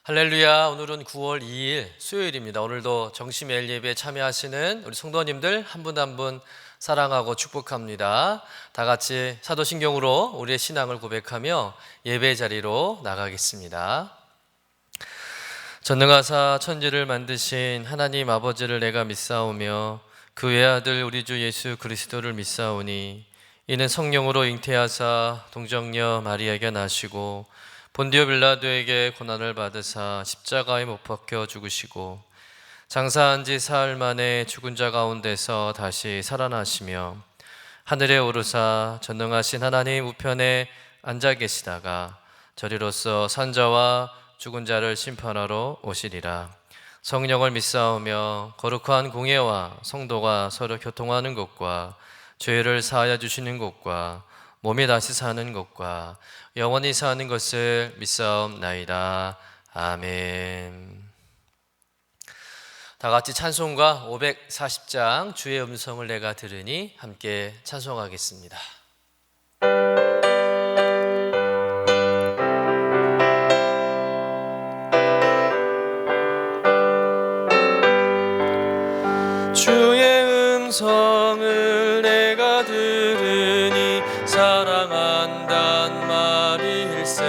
할렐루야. 오늘은 9월 2일 수요일입니다. 오늘도 정심예일 예배에 참여하시는 우리 성도님들 한 분 한 분 사랑하고 축복합니다. 다 같이 사도신경으로 우리의 신앙을 고백하며 예배 자리로 나가겠습니다. 전능하사 천지를 만드신 하나님 아버지를 내가 믿사오며 그 외아들 우리 주 예수 그리스도를 믿사오니 이는 성령으로 잉태하사 동정녀 마리아에게 나시고 본디오 빌라도에게 고난을 받으사 십자가에 못 박혀 죽으시고 장사한 지 사흘 만에 죽은 자 가운데서 다시 살아나시며 하늘에 오르사 전능하신 하나님 우편에 앉아 계시다가 저리로서 산자와 죽은 자를 심판하러 오시리라. 성령을 믿사오며 거룩한 공예와 성도가 서로 교통하는 것과 죄를 사하여 주시는 것과 몸이 다시 사는 것과 영원히 사는 것을 믿사옵나이다. 아멘. 다 같이 찬송가 540장 주의 음성을 내가 들으니 함께 찬송하겠습니다. 주의 음성을 내가 들으니 사랑한단 말일세.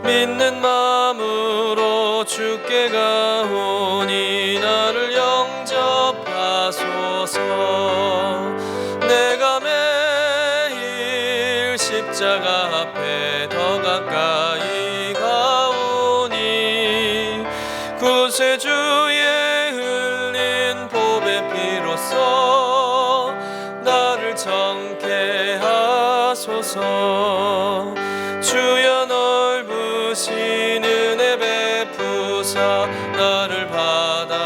믿는 마음으로 주께 가오니 나를 영접하소서. 내가 매일 십자가 앞에 더 가까이 가오니 구세주의 흘린 보배 피로써 나를 정케 하소서. 주여 넓으신 은혜 베푸사 나를 받아주시고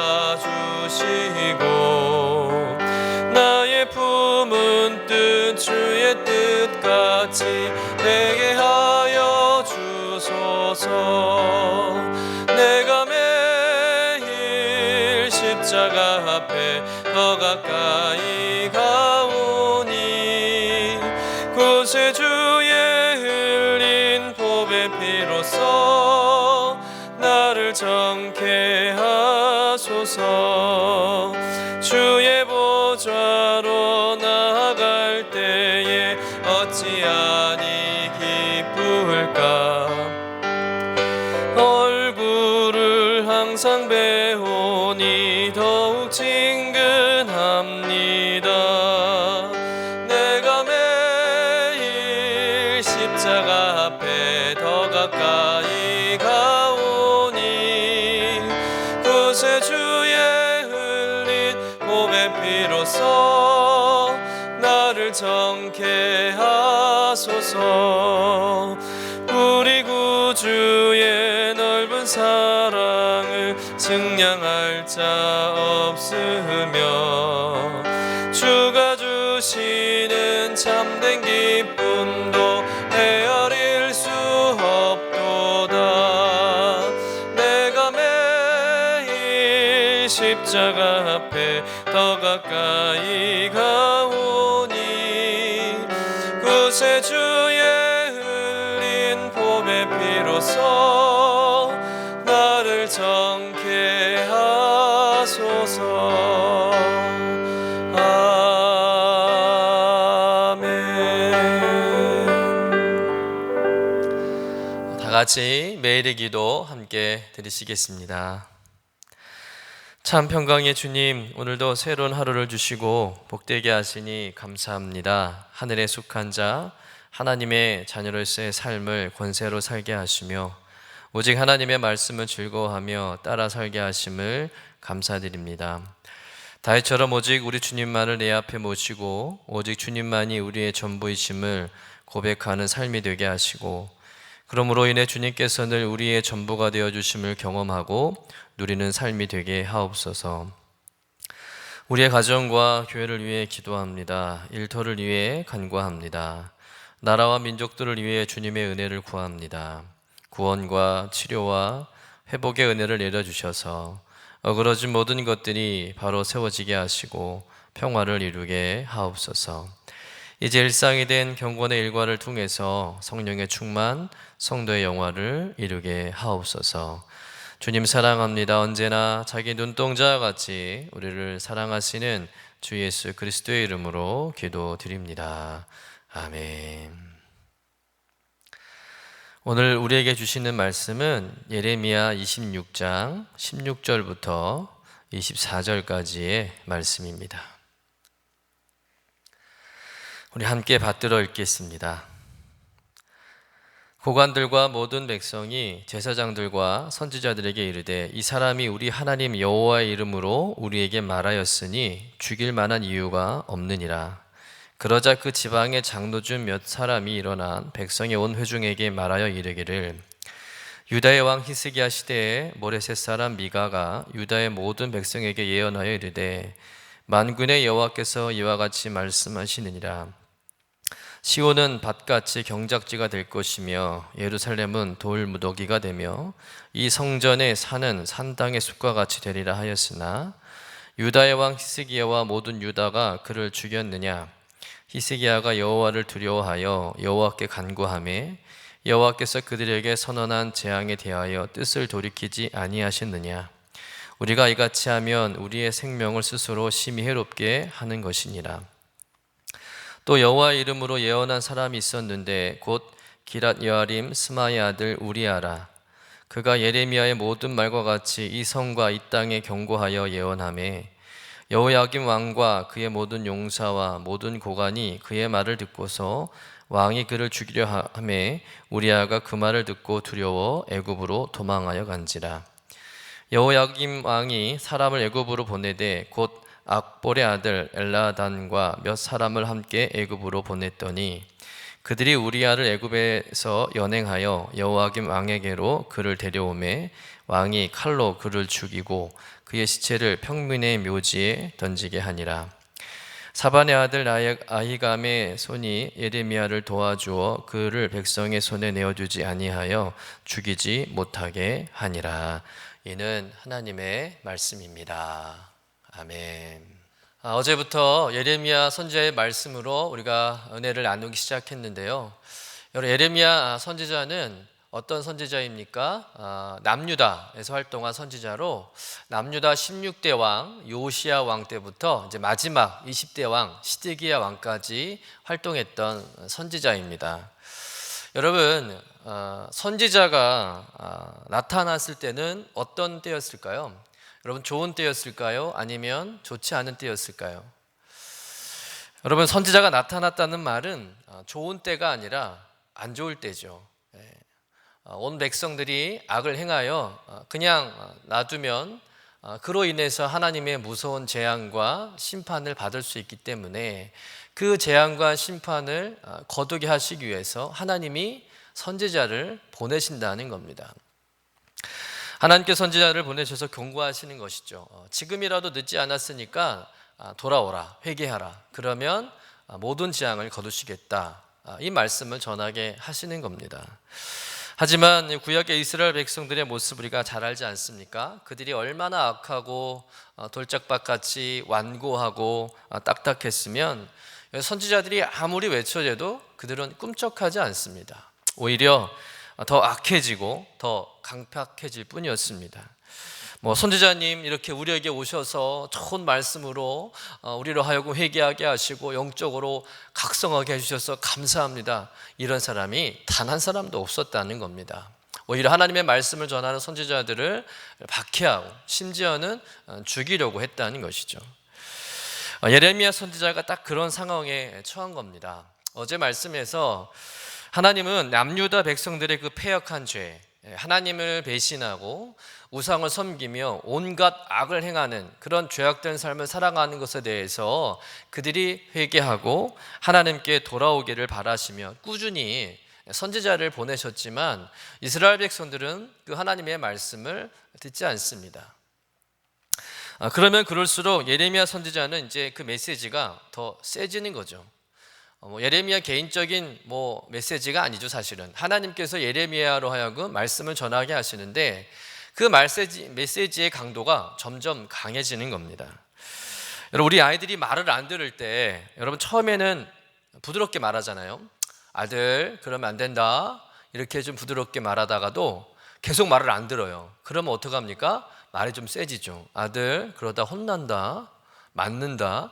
나의 품은 뜻 주의 뜻같이 되게 하여 주소서. 내가 매일 십자가 앞에 더 가까이 가오니 구세주의 흘린 보배 피로써 나를 정케 하소서. 주의 보좌로 나아갈 때에 어찌하니 기쁠까. 얼굴을 항상 배우니 더욱 친근합니다. 내가 매일 십자가 앞에 더 가까이 가오니 구세주의 흘린 보배 피로써 나를 정케 하소서. 우리 구주의 넓은 사랑을 증량할 자 없으며 주가 주시는 참된 기쁨도 헤아릴 수 없도다. 내가 매일 십자가 앞에 더 가까이 가오니 구세주의 보배 피로써 나를 정케 하소서. 아멘. 다 같이 매일의 기도 함께 드리시겠습니다. 참 평강의 주님, 오늘도 새로운 하루를 주시고 복되게 하시니 감사합니다. 하늘에 속한 자 하나님의 자녀로서의 삶을 권세로 살게 하시며 오직 하나님의 말씀을 즐거워하며 따라 살게 하심을 감사드립니다. 다윗처럼 오직 우리 주님만을 내 앞에 모시고 오직 주님만이 우리의 전부이심을 고백하는 삶이 되게 하시고 그러므로 인해 주님께서 늘 우리의 전부가 되어주심을 경험하고 누리는 삶이 되게 하옵소서. 우리의 가정과 교회를 위해 기도합니다. 일터를 위해 간구합니다. 나라와 민족들을 위해 주님의 은혜를 구합니다. 구원과 치료와 회복의 은혜를 내려주셔서 어그러진 모든 것들이 바로 세워지게 하시고 평화를 이루게 하옵소서. 이제 일상이 된 경건의 일과를 통해서 성령의 충만, 성도의 영화를 이루게 하옵소서. 주님 사랑합니다. 언제나 자기 눈동자와 같이 우리를 사랑하시는 주 예수 그리스도의 이름으로 기도드립니다. 아멘. 오늘 우리에게 주시는 말씀은 예레미야 26장 16절부터 24절까지의 말씀입니다. 우리 함께 받들어 읽겠습니다. 고관들과 모든 백성이 제사장들과 선지자들에게 이르되 이 사람이 우리 하나님 여호와의 이름으로 우리에게 말하였으니 죽일 만한 이유가 없느니라. 그러자 그 지방의 장로 중 몇 사람이 일어나 백성의 온 회중에게 말하여 이르기를 유다의 왕 히스기야 시대에 모레셋 사람 미가가 유다의 모든 백성에게 예언하여 이르되 만군의 여호와께서 이와 같이 말씀하시느니라. 시온은 밭같이 경작지가 될 것이며 예루살렘은 돌무더기가 되며 이 성전의 산은 산당의 숲과 같이 되리라 하였으나 유다의 왕 히스기야와 모든 유다가 그를 죽였느냐. 히스기야가 여호와를 두려워하여 여호와께 간구하매 여호와께서 그들에게 선언한 재앙에 대하여 뜻을 돌이키지 아니하셨느냐. 우리가 이같이 하면 우리의 생명을 스스로 심히 해롭게 하는 것이니라. 또 여호와의 이름으로 예언한 사람이 있었는데 곧 기랏 여아림 스마의 아들 우리아라. 그가 예레미야의 모든 말과 같이 이 성과 이 땅에 경고하여 예언하매 여호야김 왕과 그의 모든 용사와 모든 고관이 그의 말을 듣고서 왕이 그를 죽이려 하매 우리아가 그 말을 듣고 두려워 애굽으로 도망하여 간지라. 여호야김 왕이 사람을 애굽으로 보내되 곧 악볼의 아들 엘라단과 몇 사람을 함께 애굽으로 보냈더니 그들이 우리아를 애굽에서 연행하여 여호야김 왕에게로 그를 데려오매 왕이 칼로 그를 죽이고 그의 시체를 평민의 묘지에 던지게 하니라. 사반의 아들 아히감의 손이 예레미야를 도와주어 그를 백성의 손에 내어주지 아니하여 죽이지 못하게 하니라. 이는 하나님의 말씀입니다. 아멘. 어제부터 예레미야 선지자의 말씀으로 우리가 은혜를 나누기 시작했는데요. 여러분, 예레미야 선지자는 어떤 선지자입니까? 남유다에서 활동한 선지자로 남유다 16대 왕 요시야 왕 때부터 이제 마지막 20대 왕 시드기야 왕까지 활동했던 선지자입니다. 여러분, 선지자가 나타났을 때는 어떤 때였을까요? 여러분, 좋은 때였을까요? 아니면 좋지 않은 때였을까요? 여러분, 선지자가 나타났다는 말은 좋은 때가 아니라 안 좋을 때죠. 온 백성들이 악을 행하여 그냥 놔두면 그로 인해서 하나님의 무서운 재앙과 심판을 받을 수 있기 때문에 그 재앙과 심판을 거두게 하시기 위해서 하나님이 선지자를 보내신다는 겁니다. 하나님께 선지자를 보내셔서 경고하시는 것이죠. 지금이라도 늦지 않았으니까 돌아오라, 회개하라. 그러면 모든 재앙을 거두시겠다. 이 말씀을 전하게 하시는 겁니다. 하지만 구약의 이스라엘 백성들의 모습을 우리가 잘 알지 않습니까? 그들이 얼마나 악하고 돌짝밭같이 완고하고 딱딱했으면 선지자들이 아무리 외쳐대도 그들은 꿈쩍하지 않습니다. 오히려 더 악해지고 더 강팍해질 뿐이었습니다. 선지자님 이렇게 우리에게 오셔서 좋은 말씀으로 우리로 하여금 회개하게 하시고 영적으로 각성하게 해주셔서 감사합니다. 이런 사람이 단 한 사람도 없었다는 겁니다. 오히려 하나님의 말씀을 전하는 선지자들을 박해하고 심지어는 죽이려고 했다는 것이죠. 예레미야 선지자가 딱 그런 상황에 처한 겁니다. 어제 말씀에서 하나님은 남유다 백성들의 그 패역한 죄, 하나님을 배신하고 우상을 섬기며 온갖 악을 행하는 그런 죄악된 삶을 살아가는 것에 대해서 그들이 회개하고 하나님께 돌아오기를 바라시며 꾸준히 선지자를 보내셨지만 이스라엘 백성들은 그 하나님의 말씀을 듣지 않습니다. 그러면 그럴수록 예레미야 선지자는 이제 그 메시지가 더 세지는 거죠. 예레미야 개인적인 메시지가 아니죠. 사실은 하나님께서 예레미야로 하여금 말씀을 전하게 하시는데 그 메시지의 강도가 점점 강해지는 겁니다. 여러분, 우리 아이들이 말을 안 들을 때 여러분 처음에는 부드럽게 말하잖아요. 아들, 그러면 안 된다. 이렇게 좀 부드럽게 말하다가도 계속 말을 안 들어요. 그러면 어떡합니까? 말이 좀 세지죠. 아들, 그러다 혼난다. 맞는다.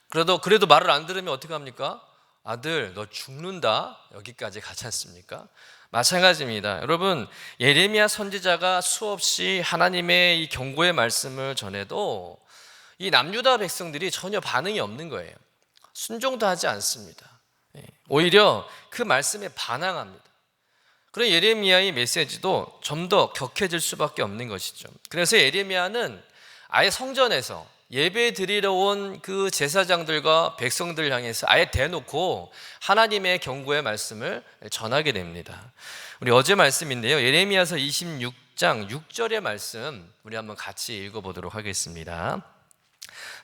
그래도 말을 안 들으면 어떡합니까? 아들, 너 죽는다. 여기까지 가지 않습니까? 마찬가지입니다. 여러분, 예레미야 선지자가 수없이 하나님의 이 경고의 말씀을 전해도 이 남유다 백성들이 전혀 반응이 없는 거예요. 순종도 하지 않습니다. 오히려 그 말씀에 반항합니다. 그런 예레미야의 메시지도 좀 더 격해질 수밖에 없는 것이죠. 그래서 예레미야는 아예 성전에서 예배 드리러 온 그 제사장들과 백성들 향해서 아예 대놓고 하나님의 경고의 말씀을 전하게 됩니다. 우리 어제 말씀인데요. 예레미야서 26장 6절의 말씀 우리 한번 같이 읽어보도록 하겠습니다.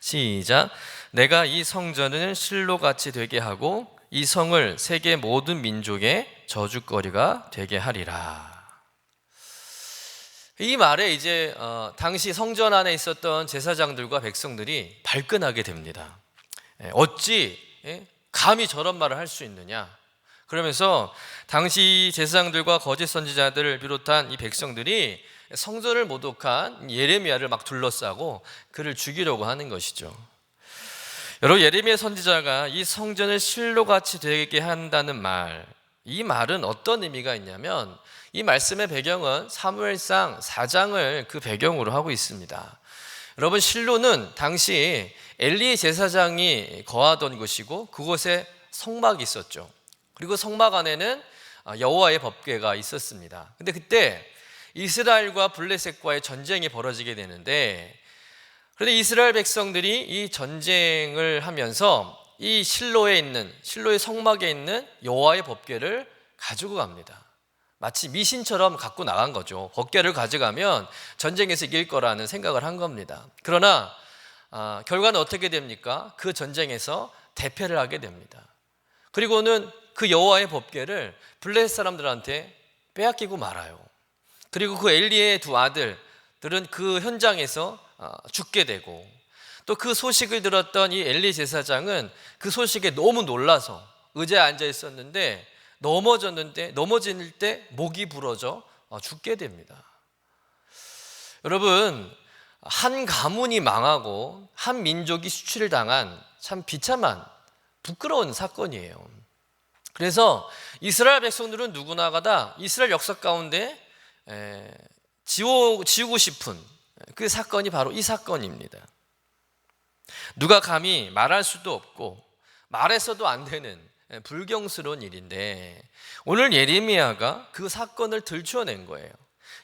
시작. 내가 이 성전을 실로같이 되게 하고 이 성을 세계 모든 민족의 저주거리가 되게 하리라. 이 말에 이제 당시 성전 안에 있었던 제사장들과 백성들이 발끈하게 됩니다. 어찌 감히 저런 말을 할 수 있느냐. 그러면서 당시 제사장들과 거짓 선지자들을 비롯한 이 백성들이 성전을 모독한 예레미야를 막 둘러싸고 그를 죽이려고 하는 것이죠. 여러분, 예레미야 선지자가 이 성전을 실로같이 되게 한다는 말, 이 말은 어떤 의미가 있냐면 이 말씀의 배경은 사무엘상 4장을 그 배경으로 하고 있습니다. 여러분, 실로는 당시 엘리 제사장이 거하던 곳이고 그곳에 성막이 있었죠. 그리고 성막 안에는 여호와의 법궤가 있었습니다. 근데 그때 이스라엘과 블레셋과의 전쟁이 벌어지게 되는데, 그런데 이스라엘 백성들이 이 전쟁을 하면서 이 실로의 성막에 있는 여호와의 법궤를 가지고 갑니다. 마치 미신처럼 갖고 나간 거죠. 법궤를 가져가면 전쟁에서 이길 거라는 생각을 한 겁니다. 그러나 결과는 어떻게 됩니까? 그 전쟁에서 대패를 하게 됩니다. 그리고는 그 여호와의 법궤를 블레셋 사람들한테 빼앗기고 말아요. 그리고 그 엘리의 두 아들들은 그 현장에서 죽게 되고, 또 그 소식을 들었던 이 엘리 제사장은 그 소식에 너무 놀라서 의자에 앉아 있었는데 넘어질 때 목이 부러져 죽게 됩니다. 여러분, 한 가문이 망하고 한 민족이 수치를 당한 참 비참한 부끄러운 사건이에요. 그래서 이스라엘 백성들은 누구나가 이스라엘 역사 가운데 지우고 싶은 그 사건이 바로 이 사건입니다. 누가 감히 말할 수도 없고 말해서도 안 되는 불경스러운 일인데, 오늘 예레미야가 그 사건을 들춰낸 거예요.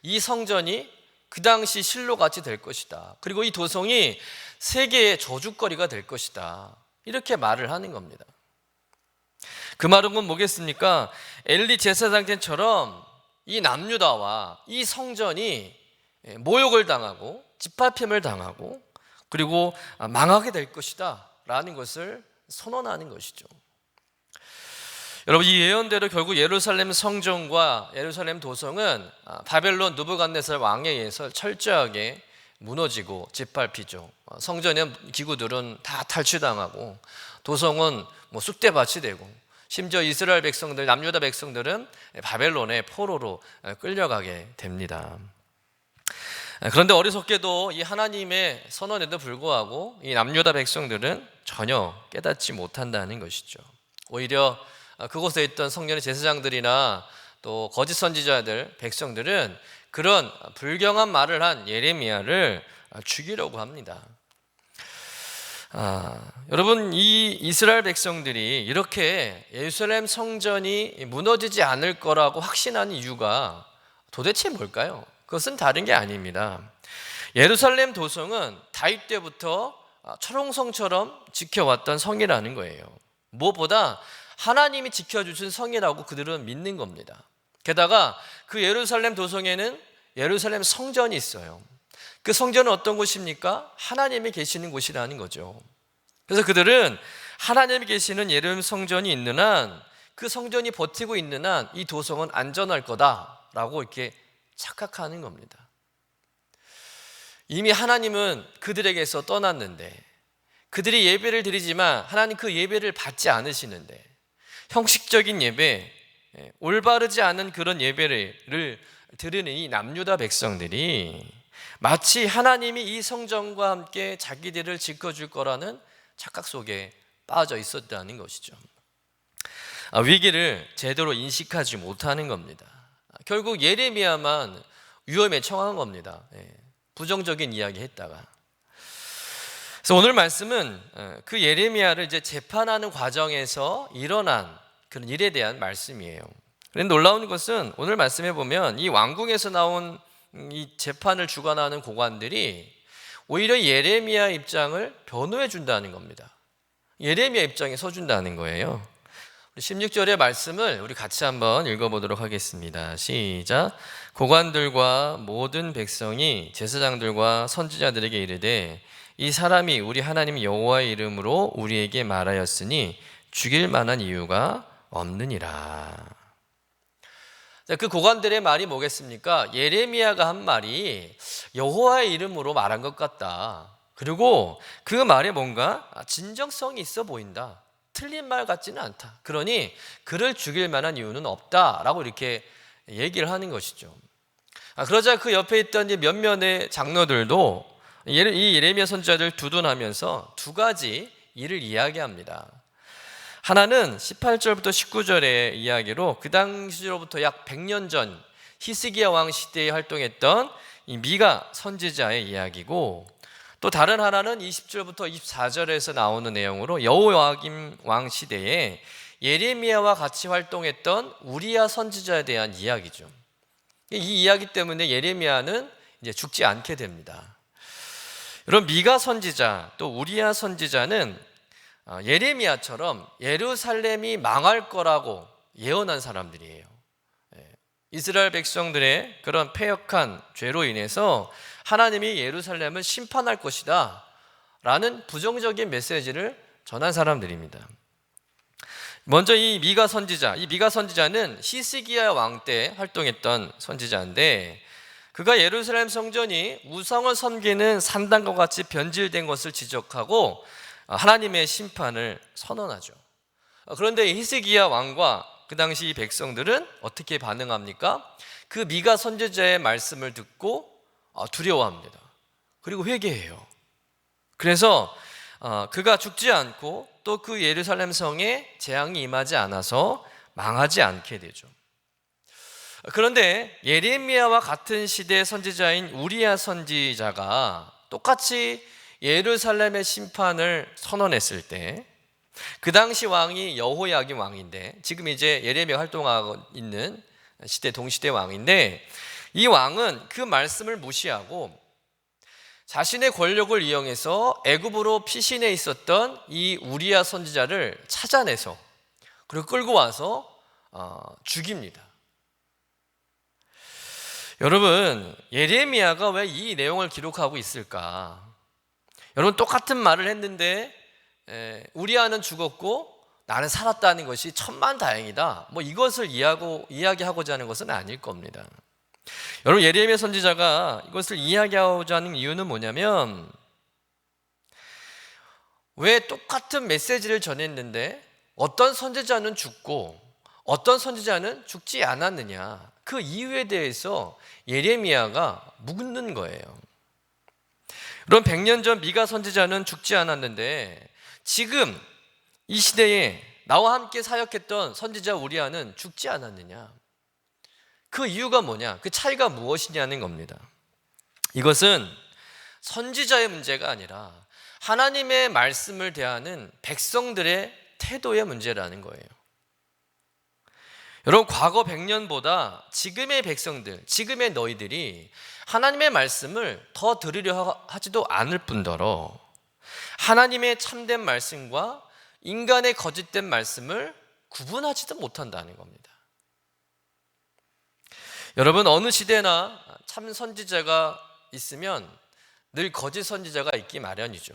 이 성전이 그 당시 실로같이 될 것이다. 그리고 이 도성이 세계의 저주거리가 될 것이다. 이렇게 말을 하는 겁니다. 그 말은 뭐겠습니까? 엘리 제사장 때처럼 이 남유다와 이 성전이 모욕을 당하고 짓밟힘을 당하고 그리고 망하게 될 것이다 라는 것을 선언하는 것이죠. 여러분, 이 예언대로 결국 예루살렘 성전과 예루살렘 도성은 바벨론 느부갓네살 왕에 의해서 철저하게 무너지고 짓밟히죠. 성전의 기구들은 다 탈취당하고 도성은 쑥대밭이 되고, 심지어 이스라엘 백성들, 남유다 백성들은 바벨론의 포로로 끌려가게 됩니다. 그런데 어리석게도 이 하나님의 선언에도 불구하고 이 남유다 백성들은 전혀 깨닫지 못한다는 것이죠. 오히려 그곳에 있던 성전의 제사장들이나 또 거짓 선지자들, 백성들은 그런 불경한 말을 한 예레미야를 죽이려고 합니다. 여러분, 이 이스라엘 백성들이 이렇게 예루살렘 성전이 무너지지 않을 거라고 확신하는 이유가 도대체 뭘까요? 그것은 다른 게 아닙니다. 예루살렘 도성은 다윗 때부터 철옹성처럼 지켜왔던 성이라는 거예요. 무엇보다 하나님이 지켜주신 성이라고 그들은 믿는 겁니다. 게다가 그 예루살렘 도성에는 예루살렘 성전이 있어요. 그 성전은 어떤 곳입니까? 하나님이 계시는 곳이라는 거죠. 그래서 그들은 하나님이 계시는 예루살렘 성전이 있는 한, 그 성전이 버티고 있는 한 이 도성은 안전할 거다라고 이렇게 착각하는 겁니다. 이미 하나님은 그들에게서 떠났는데 그들이 예배를 드리지만 하나님 그 예배를 받지 않으시는데, 형식적인 예배, 올바르지 않은 그런 예배를 드리는 이 남유다 백성들이 마치 하나님이 이 성전과 함께 자기들을 지켜줄 거라는 착각 속에 빠져 있었다는 것이죠. 위기를 제대로 인식하지 못하는 겁니다. 결국 예레미야만 위험에 처한 겁니다. 부정적인 이야기 했다가. 그래서 오늘 말씀은 그 예레미야를 이제 재판하는 과정에서 일어난 그런 일에 대한 말씀이에요. 그런데 놀라운 것은 오늘 말씀해 보면 이 왕궁에서 나온 이 재판을 주관하는 고관들이 오히려 예레미야 입장을 변호해 준다는 겁니다. 예레미야 입장에 서준다는 거예요. 16절의 말씀을 우리 같이 한번 읽어보도록 하겠습니다. 시작. 고관들과 모든 백성이 제사장들과 선지자들에게 이르되 이 사람이 우리 하나님 여호와의 이름으로 우리에게 말하였으니 죽일 만한 이유가 없느니라. 그 고관들의 말이 뭐겠습니까? 예레미야가 한 말이 여호와의 이름으로 말한 것 같다. 그리고 그 말에 뭔가 진정성이 있어 보인다. 틀린 말 같지는 않다. 그러니 그를 죽일 만한 이유는 없다라고 이렇게 얘기를 하는 것이죠. 그러자 그 옆에 있던 몇몇의 장로들도 이 예레미야 선지자를 두둔하면서 두 가지 일을 이야기합니다. 하나는 18절부터 19절의 이야기로 그 당시로부터 약 100년 전 히스기야 왕 시대에 활동했던 이 미가 선지자의 이야기고, 또 다른 하나는 20절부터 24절에서 나오는 내용으로 여호야김 왕 시대에 예레미야와 같이 활동했던 우리야 선지자에 대한 이야기죠. 이 이야기 때문에 예레미야는 이제 죽지 않게 됩니다. 여러분, 미가 선지자 또 우리야 선지자는 예레미야처럼 예루살렘이 망할 거라고 예언한 사람들이에요. 이스라엘 백성들의 그런 패역한 죄로 인해서 하나님이 예루살렘을 심판할 것이다 라는 부정적인 메시지를 전한 사람들입니다. 먼저 이 미가 선지자는 히스기야 왕 때 활동했던 선지자인데, 그가 예루살렘 성전이 우상을 섬기는 산당과 같이 변질된 것을 지적하고 하나님의 심판을 선언하죠. 그런데 히스기야 왕과 그 당시 백성들은 어떻게 반응합니까? 그 미가 선지자의 말씀을 듣고 두려워합니다. 그리고 회개해요. 그래서 그가 죽지 않고 또 그 예루살렘 성에 재앙이 임하지 않아서 망하지 않게 되죠. 그런데 예레미야와 같은 시대의 선지자인 우리야 선지자가 똑같이 예루살렘의 심판을 선언했을 때, 그 당시 왕이 여호야김 왕인데, 지금 이제 예레미야 활동하고 있는 시대 동시대 왕인데, 이 왕은 그 말씀을 무시하고 자신의 권력을 이용해서 애굽으로 피신해 있었던 이 우리야 선지자를 찾아내서 그리고 끌고 와서 죽입니다. 여러분, 예레미야가 왜 이 내용을 기록하고 있을까? 여러분, 똑같은 말을 했는데 우리야는 죽었고 나는 살았다는 것이 천만다행이다, 이것을 이야기하고자 하는 것은 아닐 겁니다. 여러분, 예레미야 선지자가 이것을 이야기하고자 하는 이유는 뭐냐면, 왜 똑같은 메시지를 전했는데 어떤 선지자는 죽고 어떤 선지자는 죽지 않았느냐, 그 이유에 대해서 예레미야가 묻는 거예요. 그럼 100년 전 미가 선지자는 죽지 않았는데 지금 이 시대에 나와 함께 사역했던 선지자 우리야는 죽지 않았느냐, 그 이유가 뭐냐, 그 차이가 무엇이냐는 겁니다. 이것은 선지자의 문제가 아니라 하나님의 말씀을 대하는 백성들의 태도의 문제라는 거예요. 여러분, 과거 100년보다 지금의 백성들, 지금의 너희들이 하나님의 말씀을 더 들으려 하지도 않을 뿐더러 하나님의 참된 말씀과 인간의 거짓된 말씀을 구분하지도 못한다는 겁니다. 여러분, 어느 시대나 참 선지자가 있으면 늘 거짓 선지자가 있기 마련이죠.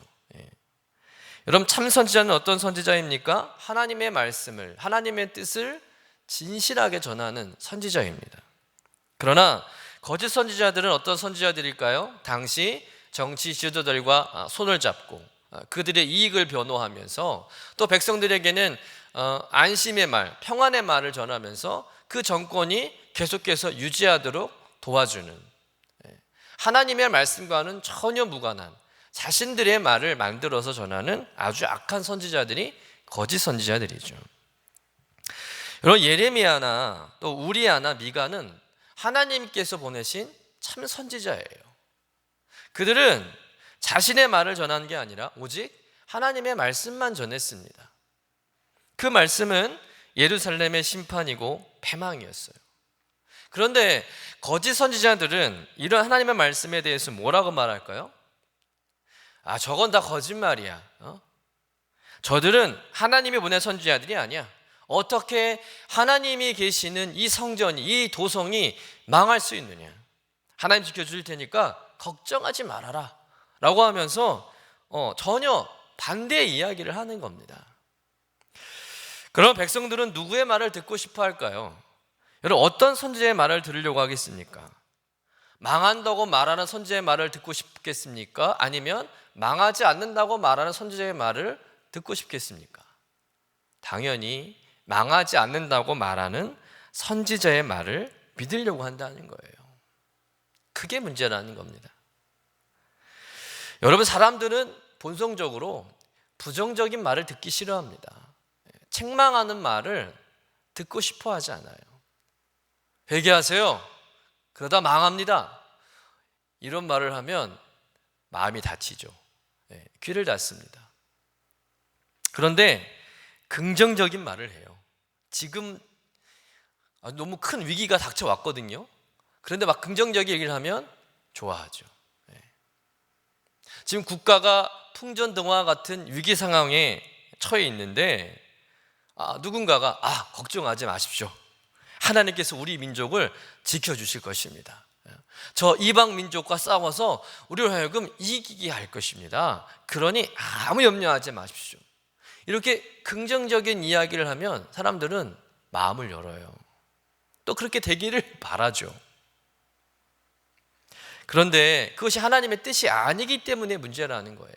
여러분, 참 선지자는 어떤 선지자입니까? 하나님의 말씀을, 하나님의 뜻을 진실하게 전하는 선지자입니다. 그러나 거짓 선지자들은 어떤 선지자들일까요? 당시 정치 지도자들과 손을 잡고 그들의 이익을 변호하면서 또 백성들에게는 안심의 말, 평안의 말을 전하면서 그 정권이 계속해서 유지하도록 도와주는, 하나님의 말씀과는 전혀 무관한 자신들의 말을 만들어서 전하는 아주 악한 선지자들이 거짓 선지자들이죠. 여러분, 예레미야나 또 우리야나 미가는 하나님께서 보내신 참 선지자예요. 그들은 자신의 말을 전하는 게 아니라 오직 하나님의 말씀만 전했습니다. 그 말씀은 예루살렘의 심판이고 패망이었어요. 그런데 거짓 선지자들은 이런 하나님의 말씀에 대해서 뭐라고 말할까요? 저건 다 거짓말이야. 저들은 하나님이 보낸 선지자들이 아니야. 어떻게 하나님이 계시는 이 성전이, 이 도성이 망할 수 있느냐. 하나님 지켜줄 테니까 걱정하지 말아라 라고 하면서 전혀 반대의 이야기를 하는 겁니다. 그럼 백성들은 누구의 말을 듣고 싶어 할까요? 여러분, 어떤 선지자의 말을 들으려고 하겠습니까? 망한다고 말하는 선지자의 말을 듣고 싶겠습니까? 아니면 망하지 않는다고 말하는 선지자의 말을 듣고 싶겠습니까? 당연히 망하지 않는다고 말하는 선지자의 말을 믿으려고 한다는 거예요. 그게 문제라는 겁니다. 여러분, 사람들은 본성적으로 부정적인 말을 듣기 싫어합니다. 책망하는 말을 듣고 싶어 하지 않아요. 회개하세요. 그러다 망합니다. 이런 말을 하면 마음이 다치죠. 귀를 닫습니다. 그런데 긍정적인 말을 해요. 지금 너무 큰 위기가 닥쳐왔거든요. 그런데 막 긍정적인 얘기를 하면 좋아하죠. 지금 국가가 풍전등화 같은 위기 상황에 처해 있는데 누군가가 걱정하지 마십시오. 하나님께서 우리 민족을 지켜주실 것입니다. 저 이방 민족과 싸워서 우리를 하여금 이기게 할 것입니다. 그러니 아무 염려하지 마십시오. 이렇게 긍정적인 이야기를 하면 사람들은 마음을 열어요. 또 그렇게 되기를 바라죠. 그런데 그것이 하나님의 뜻이 아니기 때문에 문제라는 거예요.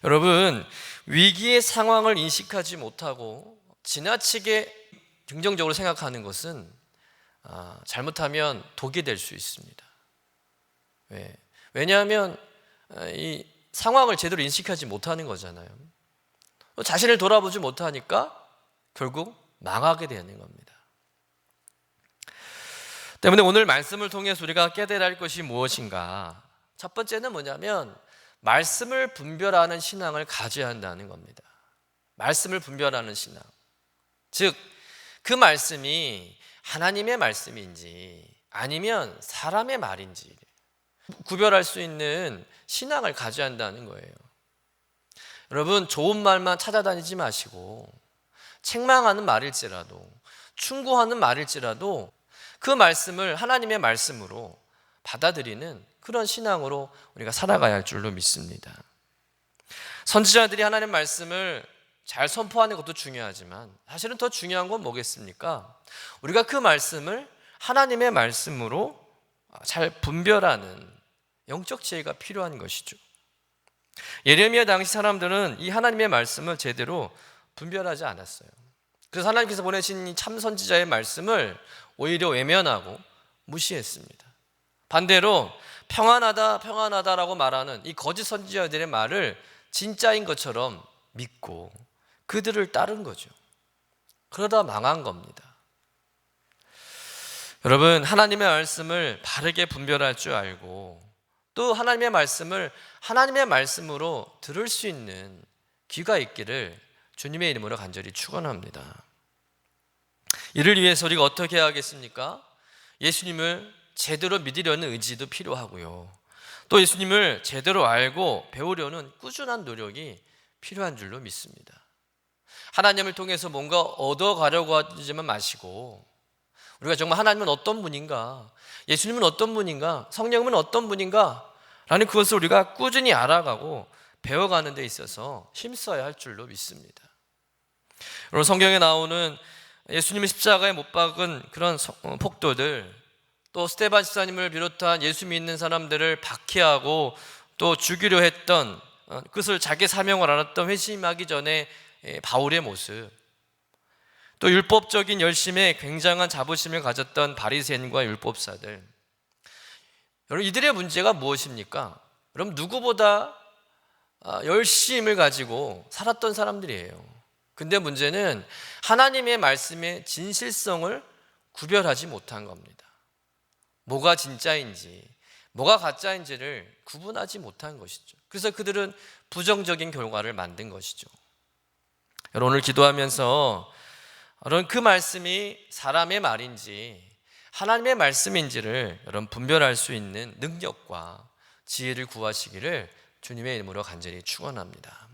여러분, 위기의 상황을 인식하지 못하고 지나치게 긍정적으로 생각하는 것은 잘못하면 독이 될 수 있습니다. 왜냐하면 이 상황을 제대로 인식하지 못하는 거잖아요. 자신을 돌아보지 못하니까 결국 망하게 되는 겁니다. 때문에 오늘 말씀을 통해서 우리가 깨달아야 할 것이 무엇인가? 첫 번째는 뭐냐면 말씀을 분별하는 신앙을 가져야 한다는 겁니다. 말씀을 분별하는 신앙. 즉, 그 말씀이 하나님의 말씀인지 아니면 사람의 말인지 구별할 수 있는 신앙을 가져야 한다는 거예요. 여러분, 좋은 말만 찾아다니지 마시고 책망하는 말일지라도 충고하는 말일지라도 그 말씀을 하나님의 말씀으로 받아들이는 그런 신앙으로 우리가 살아가야 할 줄로 믿습니다. 선지자들이 하나님의 말씀을 잘 선포하는 것도 중요하지만 사실은 더 중요한 건 뭐겠습니까? 우리가 그 말씀을 하나님의 말씀으로 잘 분별하는 영적 지혜가 필요한 것이죠. 예레미야 당시 사람들은 이 하나님의 말씀을 제대로 분별하지 않았어요. 그래서 하나님께서 보내신 이 참 선지자의 말씀을 오히려 외면하고 무시했습니다. 반대로 평안하다 평안하다라고 말하는 이 거짓 선지자들의 말을 진짜인 것처럼 믿고 그들을 따른 거죠. 그러다 망한 겁니다. 여러분, 하나님의 말씀을 바르게 분별할 줄 알고 또 하나님의 말씀을 하나님의 말씀으로 들을 수 있는 귀가 있기를 주님의 이름으로 간절히 축원합니다. 이를 위해서 우리가 어떻게 해야 하겠습니까? 예수님을 제대로 믿으려는 의지도 필요하고요. 또 예수님을 제대로 알고 배우려는 꾸준한 노력이 필요한 줄로 믿습니다. 하나님을 통해서 뭔가 얻어가려고 하지만 마시고 우리가 정말 하나님은 어떤 분인가, 예수님은 어떤 분인가, 성령님은 어떤 분인가 라는 그것을 우리가 꾸준히 알아가고 배워가는 데 있어서 힘써야 할 줄로 믿습니다. 여러분, 성경에 나오는 예수님의 십자가에 못 박은 그런 폭도들, 또 스데반 집사님을 비롯한 예수 믿는 사람들을 박해하고 또 죽이려 했던 그것을 자기 사명을 알았던 회심하기 전에 바울의 모습, 또 율법적인 열심에 굉장한 자부심을 가졌던 바리새인과 율법사들, 여러분 이들의 문제가 무엇입니까? 여러분 누구보다 열심을 가지고 살았던 사람들이에요. 근데 문제는 하나님의 말씀의 진실성을 구별하지 못한 겁니다. 뭐가 진짜인지 뭐가 가짜인지를 구분하지 못한 것이죠. 그래서 그들은 부정적인 결과를 만든 것이죠. 여러분 오늘 기도하면서 여러분 그 말씀이 사람의 말인지 하나님의 말씀인지를 여러분 분별할 수 있는 능력과 지혜를 구하시기를 주님의 이름으로 간절히 축원합니다.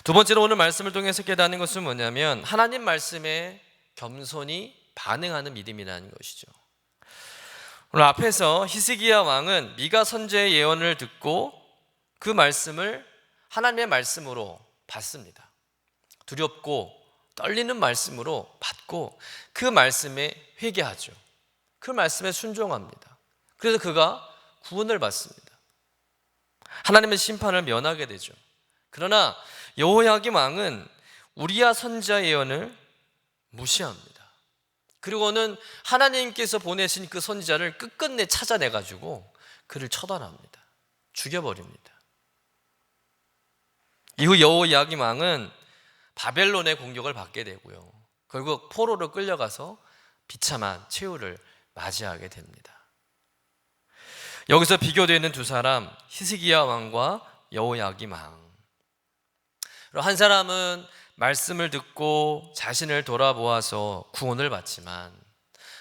두 번째로 오늘 말씀을 통해서 깨닫는 것은 뭐냐면 하나님 말씀에 겸손히 반응하는 믿음이라는 것이죠. 오늘 앞에서 히스기야 왕은 미가 선지자의 예언을 듣고 그 말씀을 하나님의 말씀으로 받습니다. 두렵고 떨리는 말씀으로 받고 그 말씀에 회개하죠. 그 말씀에 순종합니다. 그래서 그가 구원을 받습니다. 하나님의 심판을 면하게 되죠. 그러나 여호야김 왕은 우리야 선지자의 예언을 무시합니다. 그리고는 하나님께서 보내신 그 선지자를 끝끝내 찾아내가지고 그를 처단합니다. 죽여버립니다. 이후 여호야김 왕은 바벨론의 공격을 받게 되고요. 결국 포로로 끌려가서 비참한 최후를 맞이하게 됩니다. 여기서 비교되는 두 사람, 히스기야 왕과 여호야김 왕. 한 사람은 말씀을 듣고 자신을 돌아보아서 구원을 받지만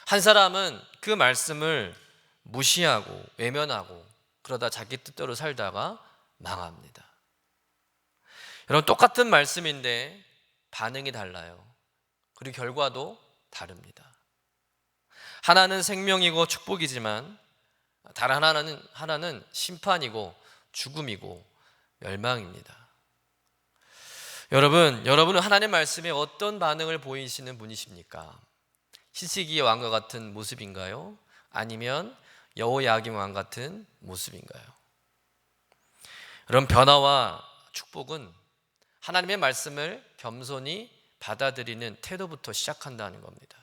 한 사람은 그 말씀을 무시하고 외면하고 그러다 자기 뜻대로 살다가 망합니다. 여러분 똑같은 말씀인데 반응이 달라요. 그리고 결과도 다릅니다. 하나는 생명이고 축복이지만 다른 하나는 심판이고 죽음이고 멸망입니다. 여러분은 하나님의 말씀에 어떤 반응을 보이시는 분이십니까? 히스기야 왕과 같은 모습인가요? 아니면 여호야김 왕 같은 모습인가요? 여러분 변화와 축복은 하나님의 말씀을 겸손히 받아들이는 태도부터 시작한다는 겁니다.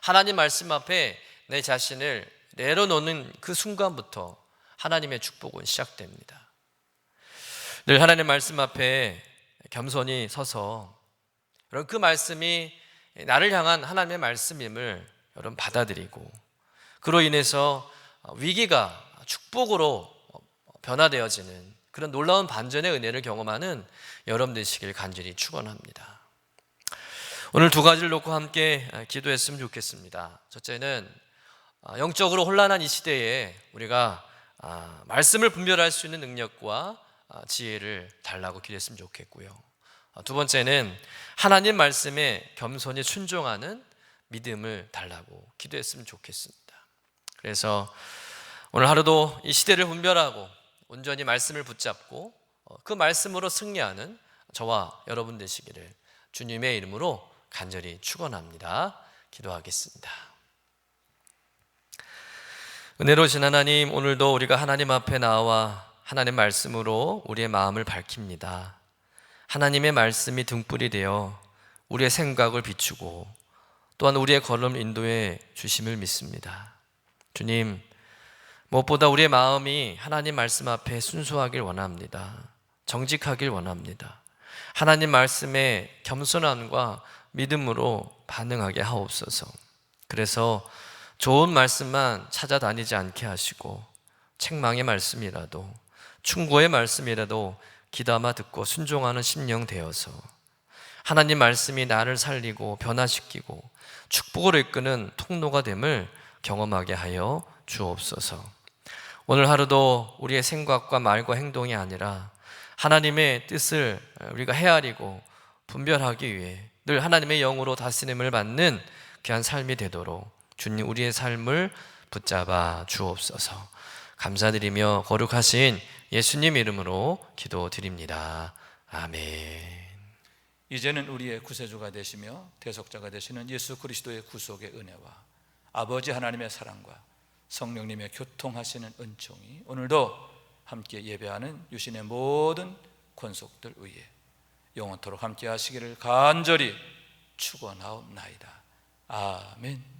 하나님 말씀 앞에 내 자신을 내려놓는 그 순간부터 하나님의 축복은 시작됩니다. 늘 하나님의 말씀 앞에 겸손히 서서 여러분 그 말씀이 나를 향한 하나님의 말씀임을 여러분 받아들이고 그로 인해서 위기가 축복으로 변화되어지는 그런 놀라운 반전의 은혜를 경험하는 여러분 되시길 간절히 축원합니다. 오늘 두 가지를 놓고 함께 기도했으면 좋겠습니다. 첫째는 영적으로 혼란한 이 시대에 우리가 말씀을 분별할 수 있는 능력과 지혜를 달라고 기도했으면 좋겠고요. 두 번째는 하나님 말씀에 겸손히 순종하는 믿음을 달라고 기도했으면 좋겠습니다. 그래서 오늘 하루도 이 시대를 분별하고 온전히 말씀을 붙잡고 그 말씀으로 승리하는 저와 여러분 되시기를 주님의 이름으로 간절히 축원합니다. 기도하겠습니다. 은혜로우신 하나님, 오늘도 우리가 하나님 앞에 나와 하나님의 말씀으로 우리의 마음을 밝힙니다. 하나님의 말씀이 등불이 되어 우리의 생각을 비추고 또한 우리의 걸음을 인도해 주심을 믿습니다. 주님, 무엇보다 우리의 마음이 하나님 말씀 앞에 순수하길 원합니다. 정직하길 원합니다. 하나님 말씀에 겸손함과 믿음으로 반응하게 하옵소서. 그래서 좋은 말씀만 찾아다니지 않게 하시고 책망의 말씀이라도 충고의 말씀이라도 귀담아 듣고 순종하는 심령 되어서 하나님 말씀이 나를 살리고 변화시키고 축복으로 이끄는 통로가 됨을 경험하게 하여 주옵소서. 오늘 하루도 우리의 생각과 말과 행동이 아니라 하나님의 뜻을 우리가 헤아리고 분별하기 위해 늘 하나님의 영으로 다스림을 받는 귀한 삶이 되도록 주님 우리의 삶을 붙잡아 주옵소서. 감사드리며 거룩하신 예수님 이름으로 기도드립니다. 아멘. 이제는 우리의 구세주가 되시며 대속자가 되시는 예수 그리스도의 구속의 은혜와 아버지 하나님의 사랑과 성령님의 교통하시는 은총이 오늘도 함께 예배하는 유신의 모든 권속들 위에 영원토록 함께 하시기를 간절히 축원하옵나이다. 아멘.